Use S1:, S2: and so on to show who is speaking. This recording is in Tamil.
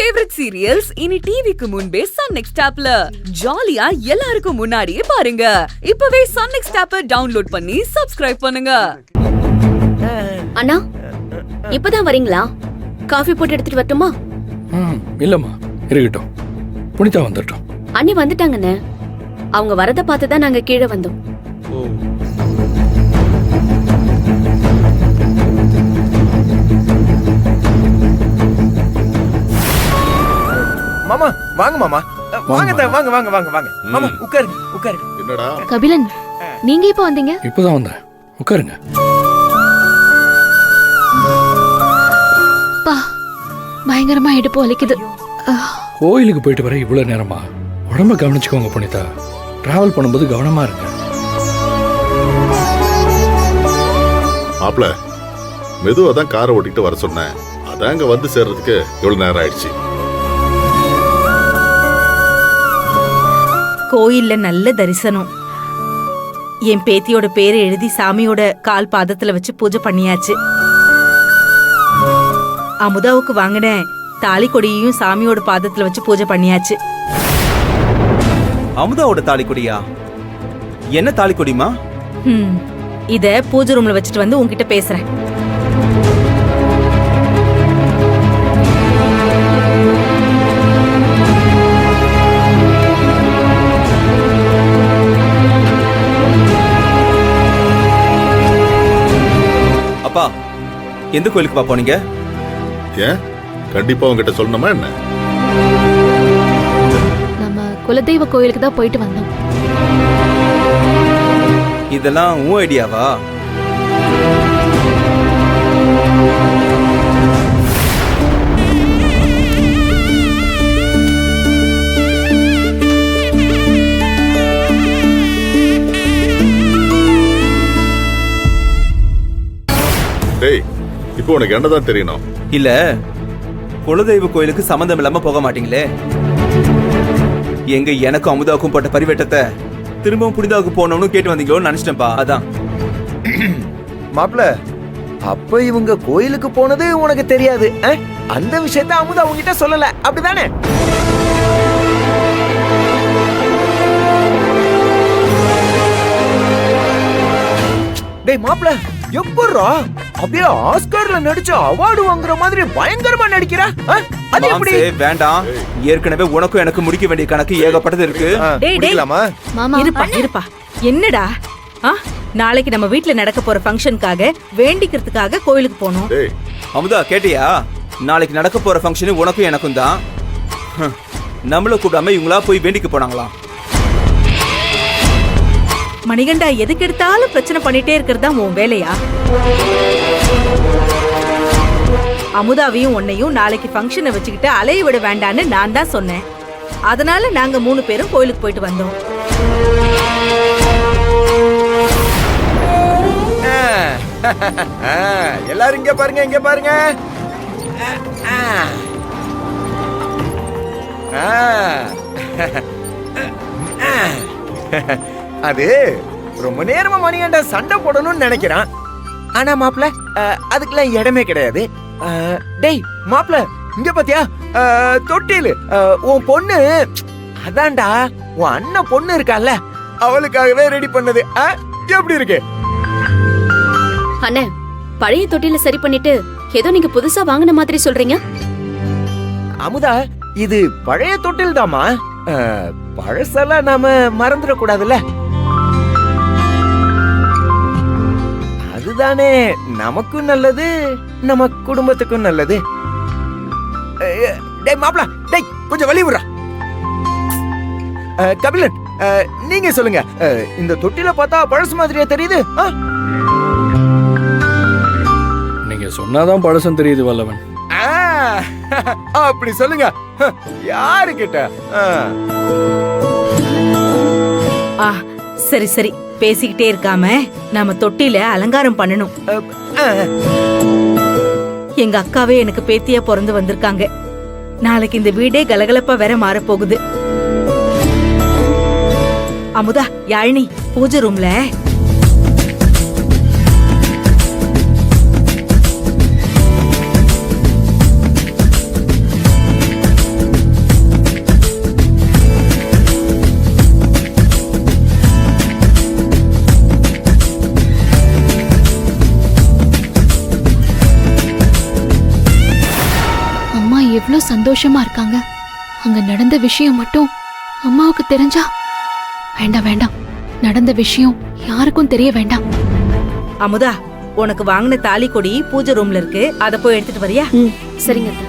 S1: ஃபேவரட் சீரியல்ஸ் இனி டிவிக்கு முன்பே சன் நெக்ஸ்ட் ஆப்ல ஜாலியா எல்லாருக்கும் முன்னாடியே பாருங்க. இப்பவே சன் நெக்ஸ்ட் ஆப்பை டவுன்லோட் பண்ணி சப்ஸ்கிரைப் பண்ணுங்க.
S2: அண்ணா இப்பதான் வரீங்களா? காஃபி போட்டு எடுத்துட்டு வரட்டுமா?
S3: இல்லம்மா, இருக்கட்டும். புனிதா வந்துட்டோம்.
S2: அண்ணி வந்துட்டாங்கண்ணே. அவங்க வரத பார்த்துதான் நாங்க கீழே வந்தோம்.
S4: மாமா வாங்க மாமா, வாங்க வாங்க வாங்க வாங்க வாங்க மாமா, உட்காருங்க உட்காருங்க.
S5: என்னடா
S2: கபிலன், நீங்க இப்ப வந்தீங்க?
S3: இப்பதான் வந்தேன், உட்காருங்க.
S2: பா, பயங்கரமா இடுப்பு வலிக்குது.
S3: கோயிலுக்கு போயிட்டு வர இவ்வளவு நேரமா? உடம்ப கவனிச்சுக்கோங்க புனிதா. டிராவல் பண்ணும்போது கவனமா இருங்க.
S5: மாப்ள, மெதுவா தான் காரை ஓட்டிட்டு வர சொன்னேன். அதான் அங்க வந்து சேர்றதுக்கு இவ்வளவு நேரம் ஆயிடுச்சு.
S6: கோயில்ல நல்ல தரிசனம். என் பேத்தியோட பேரை எழுதி சாமியோட கால் பாதத்துல வச்சு பூஜை பண்ணியாச்சு. அமுதாவுக்கு வாங்கின தாலி கொடியையும் சாமியோட பாதத்துல வச்சு பூஜை பண்ணியாச்சு.
S4: அமுதாவோட தாலி கொடியா? என்ன தாலி கொடிமா?
S6: இத பூஜை ரூம்ல வச்சுட்டு வந்து உன்கிட்ட பேசுறேன்.
S4: அப்பா, எந்த கோயிலுக்கு போனீங்க?
S5: ஏன், கண்டிப்பா உங்ககிட்ட சொல்லணுமா என்ன?
S2: நம்ம குலதெய்வ கோயிலுக்கு தான் போயிட்டு வந்தோம்.
S4: இதெல்லாம் உன் ஐடியாவா?
S5: டேய், இப்போ உனக்கு என்னதான் தெரியணும்?
S4: இல்ல, குலதெய்வ கோயிலுக்கு சம்பந்தம் இல்லாம போக மாட்டீங்களே. எங்க எனக்கும் அமுதாவுக்கும் போட்ட பரிவட்டத்தை திரும்பவும் புனிதாவுக்கு போனோம்னு கேட்டு வந்தீங்களோன்னு நினைச்சிட்டேன்ப்பா. அதான்.
S7: மாப்ள, அப்ப இவங்க கோயிலுக்கு போனது உனக்கு தெரியாது. அந்த விஷயத்த அமுதா உங்ககிட்ட சொல்லல, அப்படிதானே? டேய் மாப்ள, எப்பறா அப்படியே ஆஸ்கார்ல நடிச்ச அவார்டு வாங்குற மாதிரி பயங்கரமா நடிக்கிற? அது எப்படி?
S4: வேண்டாம், ஏற்கனவே உனக்கும் எனக்கு முடிக்க வேண்டிய கணக்கு ஏகப்பட்டது இருக்கு.
S6: இருப்பா. என்னடா, நாளைக்கு நம்ம வீட்ல நடக்க போற ஃபங்க்ஷனுக்காக வேண்டிக்கிறதுக்காக கோயிலுக்கு போனோம்.
S4: அமுதா, கேட்டியா? நாளைக்கு நடக்க போற ஃபங்க்ஷன் உனக்கும் எனக்கும் தான். நம்மள கூடாம இவங்களா போய் வேண்டிக்க போனாங்களாம்.
S6: மணிகண்டா, எதுக்கு எடுத்தாலும் பிரச்சனை பண்ணிட்டே இருக்கிறதா உன் வேலையா? அமுதாவையும் உன்னையும் நாளைக்கு ஃபங்க்ஷனை வச்சுக்கிட்டு அலைய விட வேண்டான்னு நான் தான் சொன்னேன். அதனால நாங்க 3 பேரும் கோயிலுக்கு போயிட்டு வந்தோம்.
S7: எல்லாரும் இங்க பாருங்க, இங்க பாருங்க. அது ரொம்ப நேரமா மணிகண்ட சண்டை போடணும்னு நினைக்கிறான். ஆனா மாப்ள, அதுக்கெல்லாம் இடமே கிடையாது. டேய் மாப்ள, இங்க பாத்தியா தொட்டிலு உன் பொண்ணு? அதான்டா, உன் அண்ணன் பொண்ணு இருக்கால, அவளுக்காகவே ரெடி பண்ணது. எப்படி இருக்கு?
S2: அண்ணே, பழைய தொட்டில சரி பண்ணிட்டு ஏதோ நீங்க புதுசா வாங்கின மாதிரி சொல்றீங்க.
S7: அமுதா, இது பழைய தொட்டில் தாமா. பழசெல்லாம் நாம மறந்துட கூடாதுல்ல. அதுதானே நமக்கும் நல்லது, நம்ம குடும்பத்துக்கும் நல்லது. டேய் மாப்ள, டேய் கொஞ்சம் வழி விடுறா. கபிலன், நீங்க சொல்லுங்க, இந்த தொட்டில பார்த்தா பழசு மாதிரியா தெரியுது?
S3: நீங்க சொன்னாதான் பழசம் தெரியுது வல்லவன்.
S7: அப்படி சொல்லுங்க. யாரு கிட்ட?
S6: சரி சரி, பேசிக்கிட்டே இருக்காம நாம தொட்டில அலங்காரம் பண்ணணும். எங்க அக்காவே எனக்கு பேத்தியா பிறந்து வந்திருக்காங்க. நாளைக்கு இந்த வீடே கலகலப்பா வேற மாறப்போகுது. அமுதா, யாழினி, பூஜை ரூம்ல
S8: சந்தோஷமா இருக்காங்க. அங்க நடந்த விஷயம் மட்டும் அம்மாவுக்கு தெரிஞ்சா? வேண்டாம் வேண்டாம், நடந்த விஷயம் யாருக்கும் தெரிய வேண்டாம்.
S6: அமுதா, உனக்கு வாங்கின தாலி கொடி பூஜை ரூம்ல இருக்கு, அத போய் எடுத்துட்டு வரியா?
S2: சரிங்க அத்தை.